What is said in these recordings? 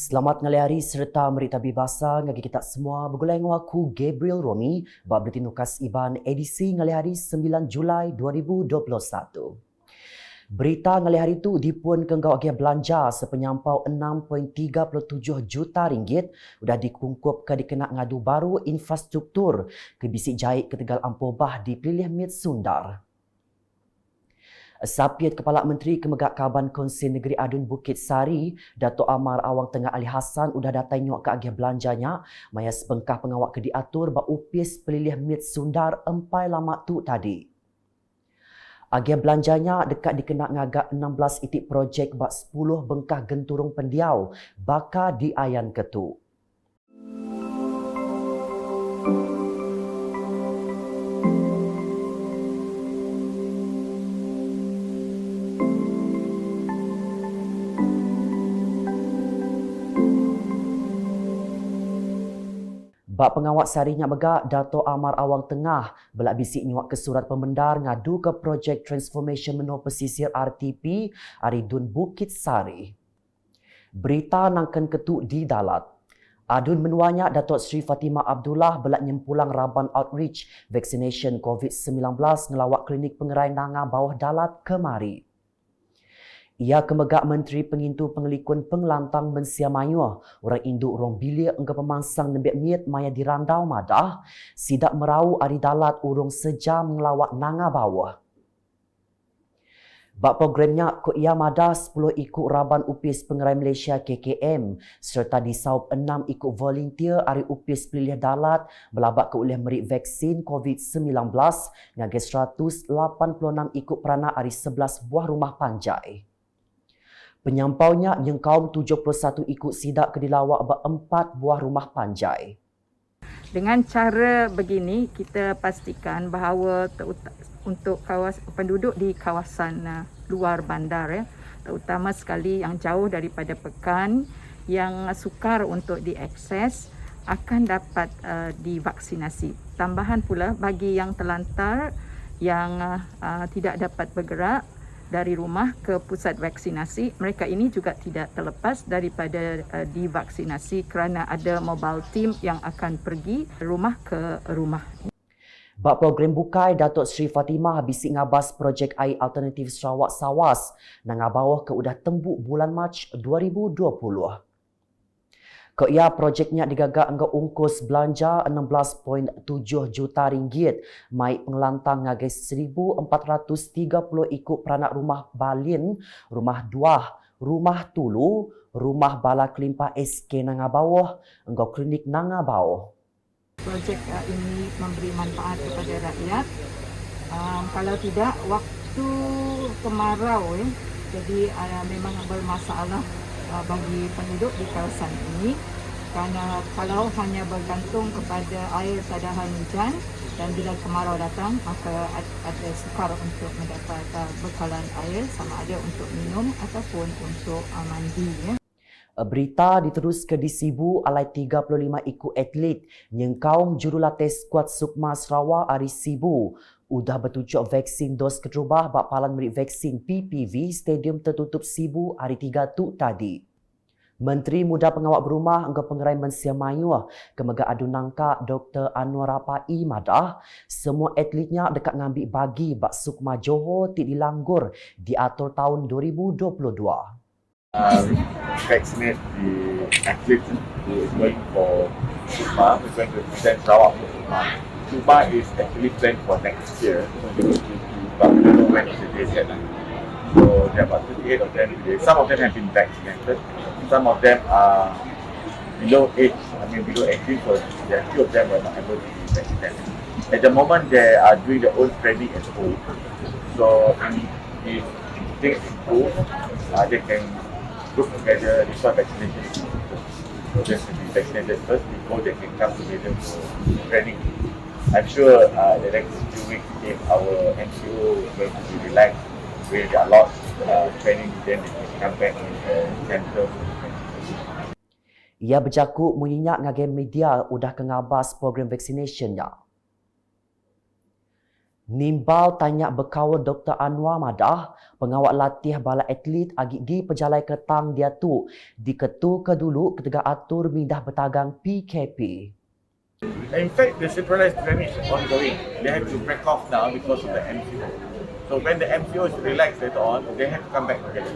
Selamat ngalihari serta merita bebasa ngagi kita semua bergulai dengan aku Gabriel Romi bab Buletin Nukas Iban edisi ngalihari 9 Julai 2021. Berita ngalihari itu dipun kenggau agian belanja sepenyampau 6.37 juta ringgit sudah dikungkup ke dikena ngadu baru infrastruktur ke Bisik Jahit ke Tegal Ampobah di Pilih Mit Sundar. Sapiat Kepala Menteri Kemegak Kaban Kongsi Negeri Adun Bukit Sari, Dato' Amar Awang Tengah Ali Hassan sudah datang nyok ke agian belanjanya, maya sebengkah pengawak ke diatur ba upis pelilih Mit Sundar empai lama tu tadi. Agian belanjanya dekat dikena ngagak 16 itik projek ba 10 bengkah genturung pendiau baka di Ayan Ketu. Bak pengawat sarinya begak Dato' Amar Awang Tengah belak bisik nyuak ke surat pemendar ngadu ke projek Transformation Menua Pesisir RTP Aridun Bukit Sari. Berita nangken ketuk di dalat. Adun menuanya Datuk Seri Fatimah Abdullah belak nyempulang Raban Outreach Vaccination COVID-19 ngelawak klinik pengerai nanga bawah dalat kemari. Ia kemegak Menteri Pengintu Pengelikun Pengelantang Mensia Mayuh, orang induk rong bilik engke pemangsang nembek miet maya di Randau Madah, sidak merau ari dalat urung sejam ngelawak nanga bawah. Bak programnya ko ia madah 10 ikut Raban Upis Pengerai Malaysia KKM serta disaup 6 ikut volunteer ari Upis Pelilih Dalat belabak ke oleh merik vaksin COVID-19 ngage 186 ikut peranak ari 11 buah rumah panjai. Penyampaunya yang kaum 71 ikut sidak ke dilawak berempat buah rumah panjai. Dengan cara begini, kita pastikan bahawa untuk penduduk di kawasan luar bandar, terutama sekali yang jauh daripada pekan, yang sukar untuk diakses, akan dapat divaksinasi. Tambahan pula bagi yang terlantar, yang tidak dapat bergerak dari rumah ke pusat vaksinasi, mereka ini juga tidak terlepas daripada divaksinasi kerana ada mobile team yang akan pergi rumah ke rumah. Bak program bukai, Datuk Seri Fatimah bisik ngabas projek air alternatif Sarawak Sawas nang ngabawah ke udah tembuk bulan Mac 2020. Ko ia projeknya digagak angka ungkus belanja 16.7 juta ringgit, mai pengelantang ngagai 1,430 ikut peranak rumah balin, rumah duah, rumah tulu, rumah bala kelimpah SK Nangabawah, engkau klinik Nangabawah. Projek ini memberi manfaat kepada rakyat. Kalau tidak, waktu kemarau, jadi memang bermasalah bagi penduduk di kawasan ini, kerana kalau hanya bergantung kepada air sadahan hujan dan bila kemarau datang, maka ada sukar untuk mendapat bekalan air sama ada untuk minum ataupun untuk mandi. Berita diterus ke di Sibu alai 35 ikut atlet yang kaum jurulatih skuad Sukma Sarawak Ari Sibu udah bertujuk vaksin dos kedua bak palan merik vaksin PPV Stadium Tertutup Sibu hari 3 tu tadi. Menteri Muda Pengawak Berumah Engkau Pengerai Mensia Mayuh Kemegak Adun Nangka Dr. Anwar Rapai Madah semua atletnya dekat ngambil bagi bak Sukma Johor ti dilanggur diatur tahun 2022. Vaccinate the athletes who is going for Sukma, who is going to represent Sarawak for Sukma. Sukma is actually planned for next year, 2022, but we don't know when is the date yet. So there are about 38 of them today. Some of them have been vaccinated, some of them are below 18, so there are few of them were not able to be vaccinated. At the moment, they are doing their own training at home. So if things improve, they can group together, this one vaccination. So they should be vaccinated first before they can come together for training. I'm sure the next few weeks, if our MCO is going to be relaxed, where there are lots training, then they can come back in the center. Ia berjakuk menginyak ngagai media udah kengabas program vaccinationnya. Nimbal tanya berkawal Dr. Anwar Madah, pengawal latih bala atlet agigi pejalai ketang dia tu di ketu kedulu ketika atur mindah bertagang PKP. In fact, the centralized training is ongoing. They have to break off now because of the MCO. So when the MCO is relaxed later on, they have to come back again.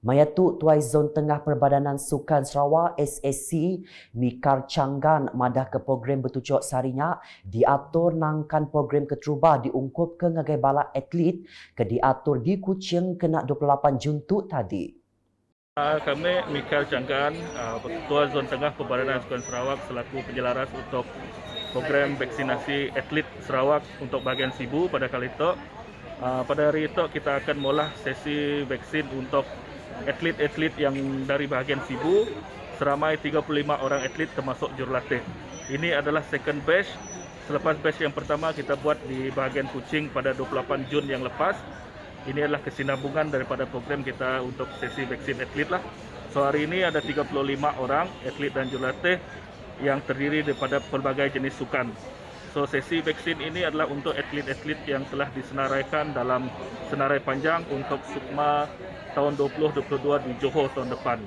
Mayatu Tuai Zon Tengah Perbadanan Sukan Sarawak SSC Mikar Canggan madah ke program bertujuk Sarinya diatur nangkan program keteruba diungkup ke ngagai bala atlet ke diatur di Kuching kena 28 Jun tu tadi. Kami Mikar Canggan, Ketua Zon Tengah Perbadanan Sukan Sarawak selaku penjelaras untuk program vaksinasi atlet Sarawak untuk bahagian Sibu pada kali itu. Pada hari itu kita akan mula sesi vaksin untuk atlet-atlet yang dari bahagian Sibu seramai 35 orang atlet termasuk jurulatih. Ini adalah second batch. Selepas batch yang pertama kita buat di bahagian Kuching pada 28 Jun yang lepas. Ini adalah kesinambungan daripada program kita untuk sesi vaksin atlet lah. So hari ini ada 35 orang atlet dan jurulatih yang terdiri daripada pelbagai jenis sukan. So sesi vaksin ini adalah untuk atlet-atlet yang telah disenaraikan dalam senarai panjang untuk SUKMA tahun 2022 di Johor tahun depan.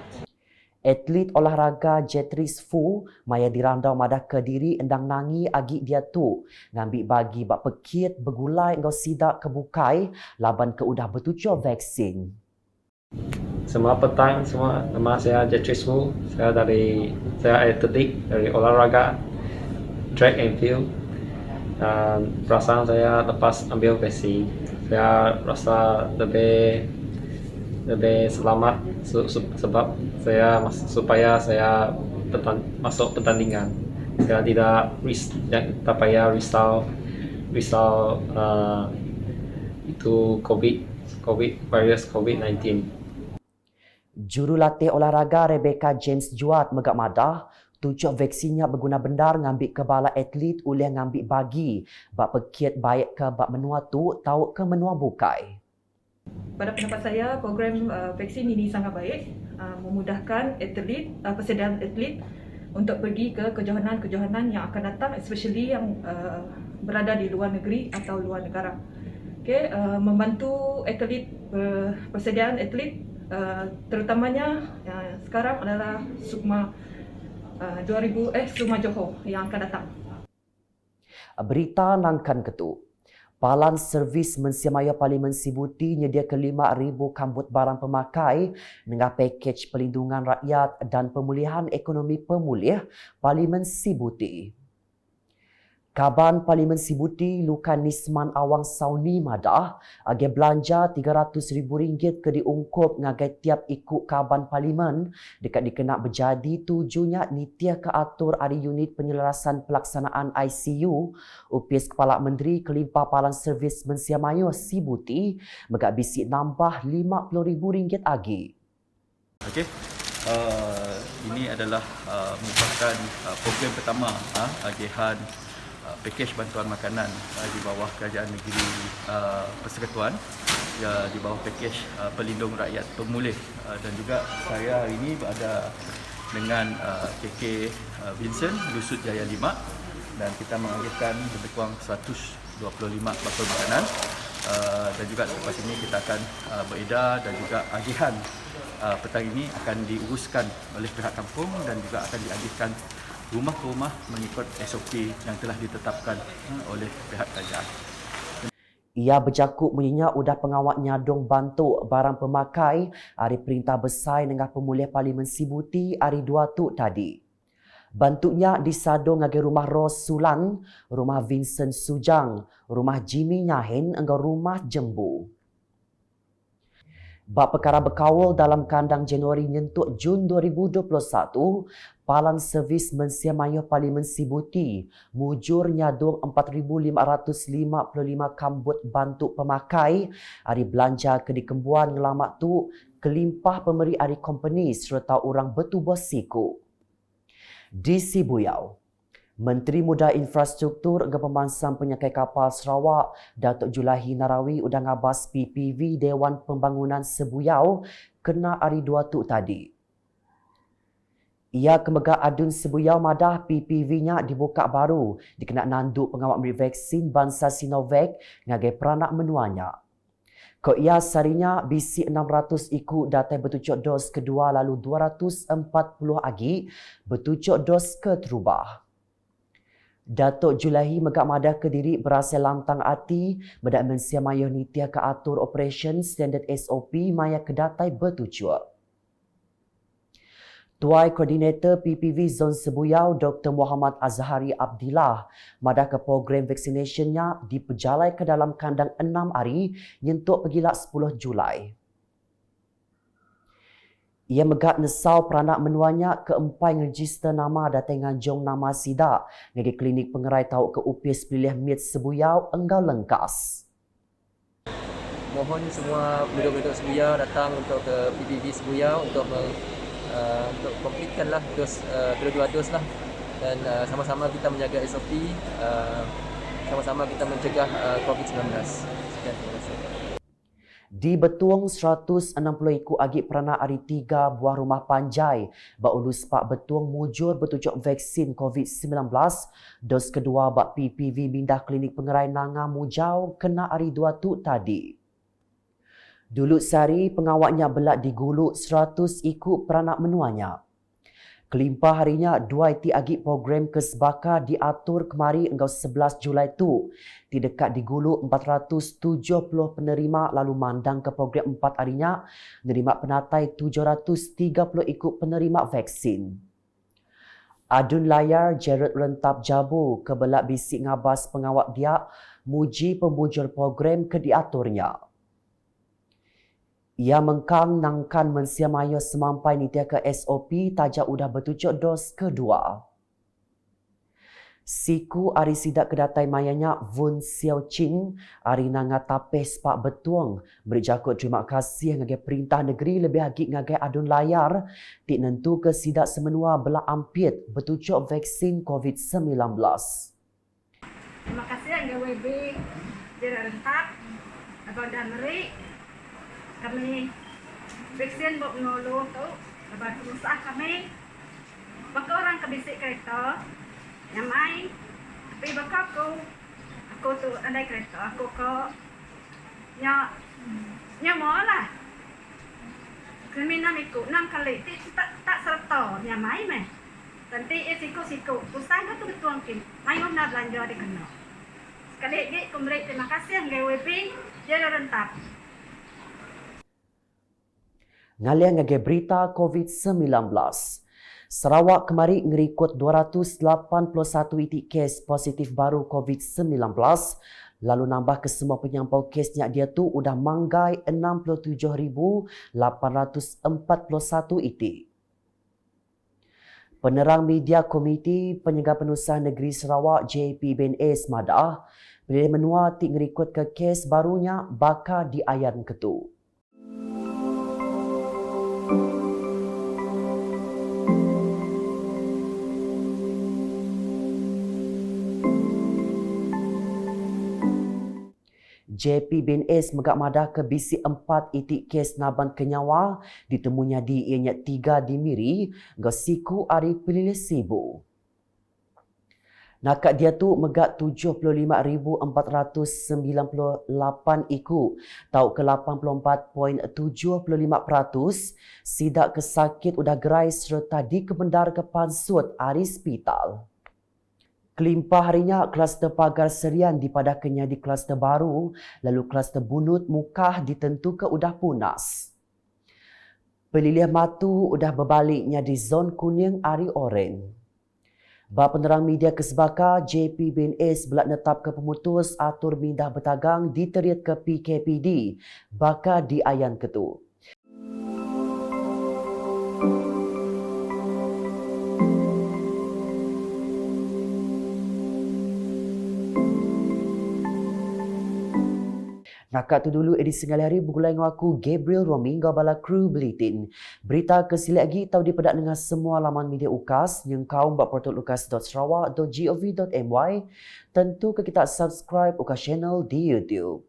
Atlet olahraga Jetris Fu maya dirandau madah Kediri endang nangi agi dia tu ngambil bagi bak pekit bergulai engkau sidak kebukai laban ke udah bertujuh vaksin. Semua petang semua, nama saya Jetris Fu, saya atletik dari olahraga track and field. Dan perasaan saya lepas ambil vaksin, saya rasa lebih selamat sebab supaya saya masuk pertandingan. Saya tidak payah risau itu virus COVID-19. Jurulatih olahraga Rebecca James Juat megak madah tujuh vaksinnya berguna benar ngambil ke bala atlet oleh ngambil bagi bak pekit baik ke bak menua tu tahu ke menua bukai. Pada pendapat saya, program vaksin ini sangat baik, memudahkan atlet, persediaan atlet untuk pergi ke kejohanan-kejohanan yang akan datang, especially yang berada di luar negeri atau luar negara. Okay, membantu atlet, persediaan atlet, terutamanya sekarang adalah SUKMA SUKMA Johor yang akan datang. Berita nangkan ketu. Palan Servis Mensiamaya Parlimen Sibuti nyedia ke 5,000 kambut barang pemakai dengan pakej pelindungan rakyat dan pemulihan ekonomi pemulih Parlimen Sibuti. Kaban Parlimen Sibuti Lukan Nisman Awang Sauni madah agi belanja RM300,000 ke diungkup ngagai tiap ikut Kaban Parlimen dekat dikenak berjadi tujunya nitiah ke atur ari unit penyelarasan pelaksanaan ICU upis Kepala Menteri Kelimpah Palan Servis Mensiamaya Sibuti megak bisik nambah RM50,000 lagi. Okey. Ini adalah merupakan program pertama agihan pakej bantuan makanan di bawah Kerajaan Negeri Persekutuan, di bawah pakej pelindung rakyat pemulih, dan juga saya hari ini berada dengan KK Vincent Lusut Jaya 5 dan kita mengagihan lebih kurang 125 botol makanan, dan juga selepas ini kita akan beredar dan juga agihan petang ini akan diuruskan oleh pihak kampung dan juga akan diagihkan rumah ke rumah mengikut SOP yang telah ditetapkan oleh pihak kerajaan. Ia berjakuk menyenyak udah pengawak nyadong bantu barang pemakai hari perintah besar dengan pemulih Parlimen Sibuti hari 2 tu tadi. Bantunya disadong ngagi rumah Ros Sulan, rumah Vincent Sujang, rumah Jimmy Nyahin engkau rumah Jembu. Bab perkara berkawal dalam kandang Januari nyentuk Jun 2021, Palan Servis Mensiamaya Parlimen Sibuti mujur nyadung 4,555 kambut bantu pemakai hari belanja ke dikembuan ngelamak tu kelimpah pemberi hari company serta orang bertubuh siku. Di Sibuyau, Menteri Muda Infrastruktur dan Pemansang Penyakai Kapal Sarawak, Datuk Julahi Narawi udah ngabas PPV Dewan Pembangunan Sebuyau kena hari 2 tu tadi. Ia kemegak adun sebuyau madah PPV-nya dibuka baru dikenal nanduk pengawal memberi vaksin bangsa Sinovac ngagai peranak menuanya. Ko ia sarinya bisi 600 ikut data bertucuk dos kedua lalu 240 lagi bertucuk dos keterubah. Datuk Julahi megak madah Kediri berasal lantang ati bedak mensia mayah nitia ke atur operation standard SOP maya kedatai bertucuk. Tuai Koordinator PPV Zon Sebuyau Dr. Muhammad Azhari Abdillah madah ke program vaksinationnya diperjalai ke dalam kandang 6 hari nyentuk pergilah 10 Julai. Ia megat nesau peranak menuanya keempai register nama datang nganjong nama sidak ngagi klinik pengerai tau ke UPS Pilih Mit Sebuyau enggau lengkas. Mohon semua penduduk-penduduk Sebuyau datang untuk ke PPV Sebuyau untuk komplitkanlah dos kedua-dua dos lah, dan sama-sama kita menjaga SOP, sama-sama kita mencegah COVID-19. Sekian, terima kasih. Di Betuang 160 ikut agik peranak hari 3 buah rumah panjai bak ulus pak Betuang mujur bertujuk vaksin COVID-19 dos kedua bak PPV mindah klinik pengerai Nanga Mujau kena hari 2 tu tadi. Dulu sehari pengawaknya belak diguluk 100 ikut peranak menuanya. Kelimpah harinya dua iti agik program kesbaka diatur kemari engkau 11 Julai tu. Di dekat diguluk 470 penerima lalu mandang ke program 4 harinya menerima penatai 730 ikut penerima vaksin. Adun layar Jared Rentap Jabu ke belak bisik ngabas pengawak dia muji pembujur program ke diaturnya. Ia mengkang nangkan mensia maya semampai nitia ke SOP tajak udah bertujuk dos kedua. Siku ari sidak kedatai mayanya Vun Xiao Ching ari nanga tapes pak Betuang beri jakut terima kasih ngagai perintah negeri lebih agik ngagai adun layar tik nentu ke sidak semenua belak ampit bertujuk vaksin COVID-19. Terima kasih ngagai WB Jera Rentap Abang dan Meri. Kami vaksin buat menolong tu, lepas berusaha kami, baka orang kebisik kereta, yang main, tapi baka aku tu andai kereta, aku ke, mau lah. Kami nak ikut 6 kali, tak serta, yang main meh. Nanti siku, usaha tu betul mungkin, main nak belanja di kena. Sekali lagi, aku beri terima kasih yang GWP, Jera Rentap. Ngalian ngagai berita COVID-19. Sarawak kemari ngerikut 281 itik kes positif baru COVID-19. Lalu nambah ke semua penyampau kesnya dia tu udah manggai 67,841 itik. Penerang Media Komiti Penyegar Penusahaan Negeri Sarawak JPBNS madah pilih menua tik ngerikut ke kes barunya bakal diayan ketu. JPBNS megak madah ke bisi 4 itik kes naban kenyawa ditemunya di ianya 3 di Miri gosiku ari Pilih Sibu. Nakak dia tu megak 75,498 iku tau ke 84.75% sidak kesakit udah gerai serta dikebendar ke pansut ari hospital. Kelimpah harinya kluster pagar serian dipadakkannya di kluster baru, lalu kluster bunut mukah ditentu ke udah punas. Pelilih matu udah berbaliknya di zon kuning ari oren. Bap penerang media kesbaka JPBNS belak netap ke pemutus atur mindah bertagang diteriat ke PKPD bakal diayan ketu. Nakak tu dulu edisi sekali hari bergulai dengan aku Gabriel Romi Gabala Crew Bulletin. Berita kesili lagi tahu dipedak dengan semua laman media UKAS yang kaum bak portal ukas.sarawak.gov.my. Tentu ke kita subscribe UKAS channel di YouTube.